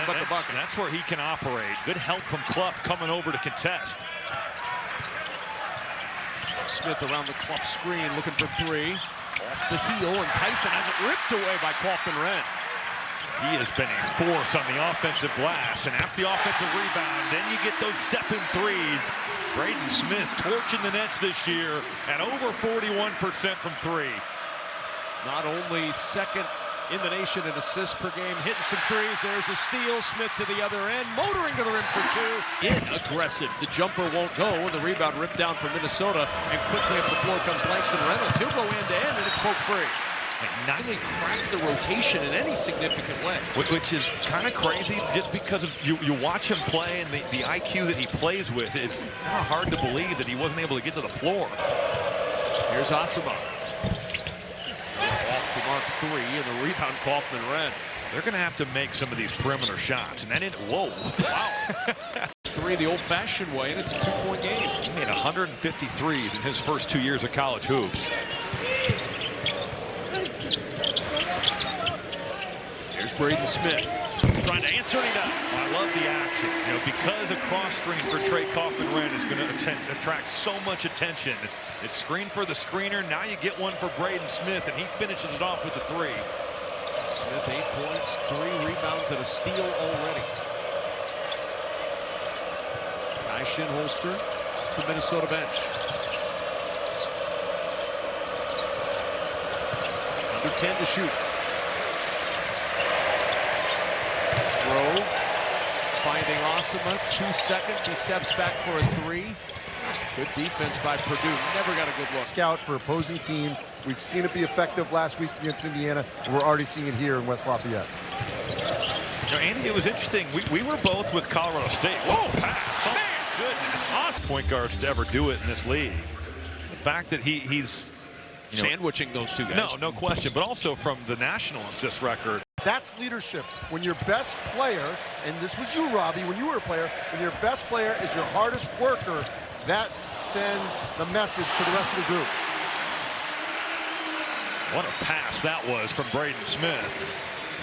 but the bucket. That's where he can operate. Good help from Clough coming over to contest. Smith around the Clough screen looking for three. Off the heel, and Tyson has it ripped away by Kaufman-Renn. He has been a force on the offensive glass, and after the offensive rebound, then you get those step-in threes. Braden Smith torching the nets this year at over 41% from three. Not only second in the nation in assists per game, hitting some threes. There's a steal. Smith to the other end, motoring to the rim for two. Aggressive. The jumper won't go, and the rebound ripped down from Minnesota, and quickly up the floor comes Langston Reynolds. He'll go end-to-end, and it's poke free. And not really cracked the rotation in any significant way. Which is kind of crazy just because of you watch him play and the IQ that he plays with. It's kind of hard to believe that he wasn't able to get to the floor. Here's Asuma. Off the mark three, and the rebound Kaufman-Renn. They're going to have to make some of these perimeter shots. And that didn't, whoa. Wow. Three the old-fashioned way, and it's a two-point game. He made 150 threes in his first 2 years of college hoops. Here's Braden Smith trying to answer, and he does. I love the action. You know, because a cross screen for Trey Kaufman-Renn is going to attract so much attention. It's screen for the screener. Now you get one for Braden Smith, and he finishes it off with the three. Smith 8 points, 3 rebounds, and a steal already. Kai Shinholster off the Minnesota bench. Under 10 to shoot. Grove finding Asuma, 2 seconds. He steps back for a three. Good defense by Purdue. Never got a good look. Scout for opposing teams. We've seen it be effective last week against Indiana. We're already seeing it here in West Lafayette. You know, Andy, it was interesting. We were both with Colorado State. Whoa, pass! Oh, man, goodness! Awesome point guards to ever do it in this league. The fact that he's sandwiching those two guys. No question. But also from the national assist record. That's leadership. When your best player, and this was you, Robbie, when you were a player, when your best player is your hardest worker, that sends the message to the rest of the group. What a pass that was from Braden Smith.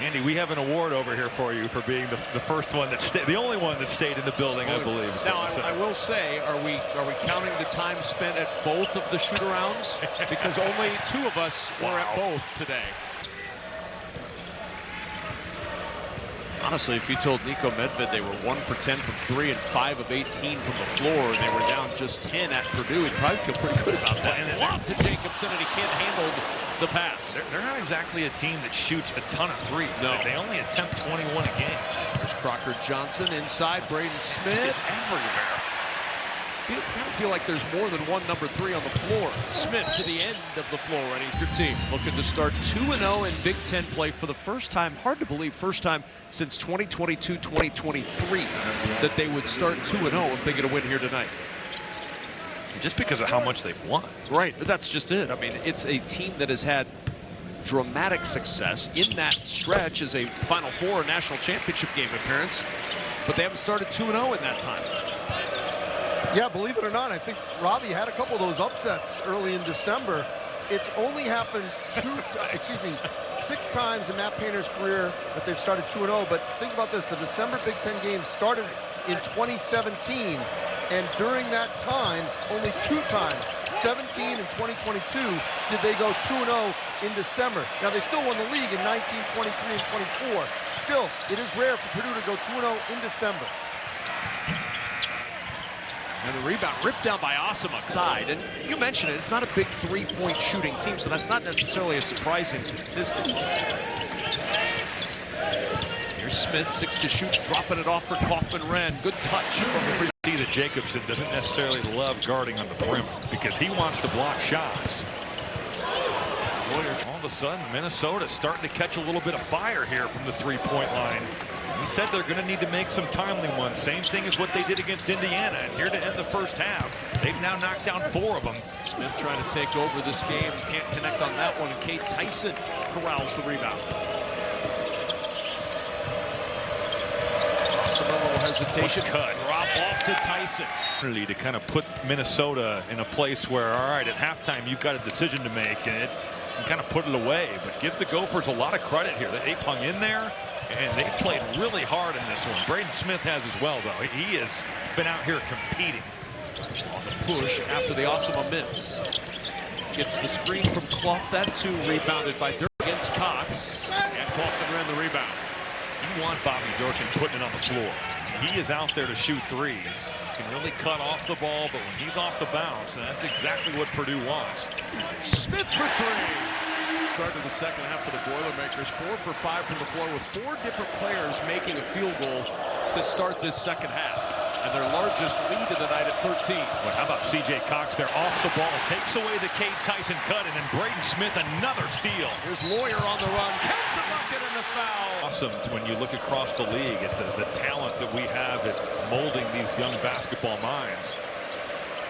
Andy, we have an award over here for you for being the first one that stayed, the only one that stayed in the building, I believe. Now, I will say, are we counting the time spent at both of the shoot-arounds? Because only 2 of us were at both today. Honestly, if you told Nico Medved they were 1 for 10 from 3 and 5 of 18 from the floor, and they were down just 10 at Purdue, he'd probably feel pretty good about that. And lob to Jacobson, and he can't handle the pass. They're not exactly a team that shoots a ton of threes. No. They only attempt 21 a game. There's Crocker Johnson inside. Braden Smith. It's everywhere. Kind of feel like there's more than one number 3 on the floor. Smith to the end of the floor, and he's your team looking to start 2-0 in Big Ten play for the first time. Hard to believe, first time since 2022-2023 that they would start 2-0 if they get a win here tonight. Just because of how much they've won. Right, but that's just it. I mean, it's a team that has had dramatic success in that stretch as a Final Four national championship game appearance, but they haven't started 2-0 in that time. Yeah, believe it or not, I think Robbie had a couple of those upsets early in December. It's only happened 6 times in Matt Painter's career that they've started 2-0. But think about this, the December Big Ten games started in 2017. And during that time, only 2 times, 17 and 2022, did they go 2-0 in December. Now, they still won the league in 19, 23, and 24. Still, it is rare for Purdue to go 2-0 in December. And the rebound ripped down by Asuma side. And you mentioned it, it's not a big 3-point shooting team, so that's not necessarily a surprising statistic. Here's Smith, 6 to shoot, dropping it off for Kaufman-Renn. Good touch from the free. See that Jacobson doesn't necessarily love guarding on the perimeter because he wants to block shots. All of a sudden, Minnesota starting to catch a little bit of fire here from the 3-point line. He said they're going to need to make some timely ones. Same thing as what they did against Indiana. And here to end the first half, they've now knocked down 4 of them. Smith trying to take over this game. Can't connect on that one. And Kate Tyson corrals the rebound. Some little hesitation. Cut. Drop off to Tyson. To kind of put Minnesota in a place where, all right, at halftime, you've got a decision to make, and kind of put it away. But give the Gophers a lot of credit here. They've hung in there, And they've played really hard in this one. Braden Smith has as well, though. He has been out here competing. On the push after the awesome Mims. Gets the screen from Clough. That too rebounded by Durkin against Cox. And Faulkner ran the rebound. You want Bobby Durkin putting it on the floor. He is out there to shoot threes. Can really cut off the ball, but when he's off the bounce, that's exactly what Purdue wants. Smith for three. Start of the second half for the Boilermakers. 4 for 5 from the floor with 4 different players making a field goal to start this second half. And their largest lead of the night at 13. Well, how about C.J. Cox there off the ball, takes away the Cade Tyson cut, and then Braden Smith another steal. Here's Lawyer on the run. Count the bucket and the foul. Awesome when you look across the league at the talent that we have at molding these young basketball minds.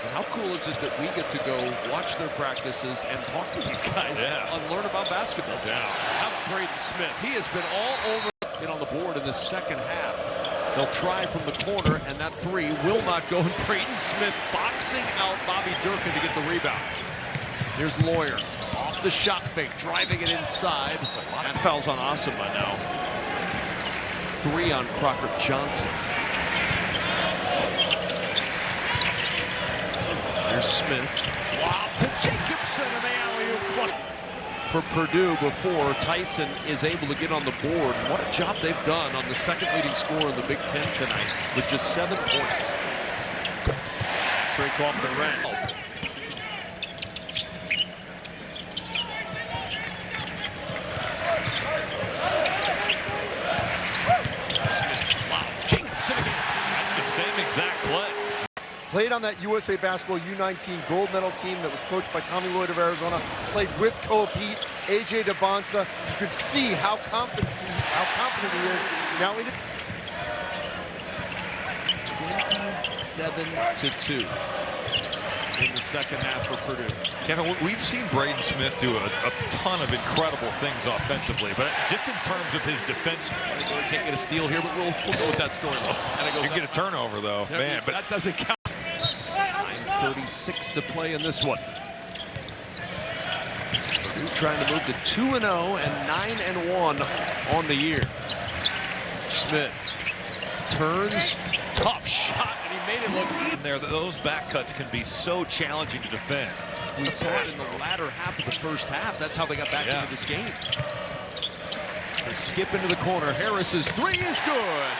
And how cool is it that we get to go watch their practices and talk to these guys and learn about basketball? Yeah. How about Braden Smith? He has been all over it on the board in the second half. They'll try from the corner, and that three will not go. And Braden Smith boxing out Bobby Durkin to get the rebound. Here's Lawyer off the shot fake, driving it inside. And fouls on Awesome by now. 3 on Crocker Johnson. Here's Smith. Wow, to Jacobson, and the alley-oop flush for Purdue before Tyson is able to get on the board. What a job they've done on the second leading scorer in the Big Ten tonight with just 7 points. Trey Kaufman ran. Smith, wow, Jacobson again. That's the same exact play. Played on that USA Basketball U19 gold medal team that was coached by Tommy Lloyd of Arizona. Played with Koa Pete, AJ DeBonsa. You can see how confident he is. Now in 27-2 in the second half for Purdue. Kevin, we've seen Braden Smith do a ton of incredible things offensively, but just in terms of his defense. Can't get a steal here, but we'll go with that story. You get a turnover, though. Man, but that doesn't count. 9:36 to play in this one. Purdue trying to move to 2-0 and 9-1 on the year. Smith turns, tough shot, and he made it look easy. There, those back cuts can be so challenging to defend. We saw it in the latter half of the first half. That's how they got back into this game. They skip into the corner. Harris's three is good.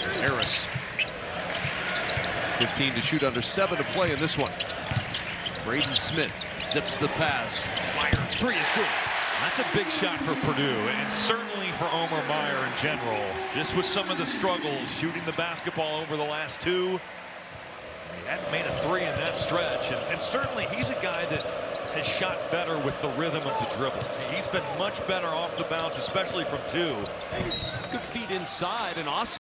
There's Harris. 15 to shoot, under 7 to play in this one. Braden Smith zips the pass. Myers' three is good. That's a big shot for Purdue, and certainly for Omar Meyer in general. Just with some of the struggles shooting the basketball over the last 2. He hadn't made a 3 in that stretch, and certainly he's a guy that has shot better with the rhythm of the dribble. He's been much better off the bounce, especially from 2. Good feet inside, and Awesome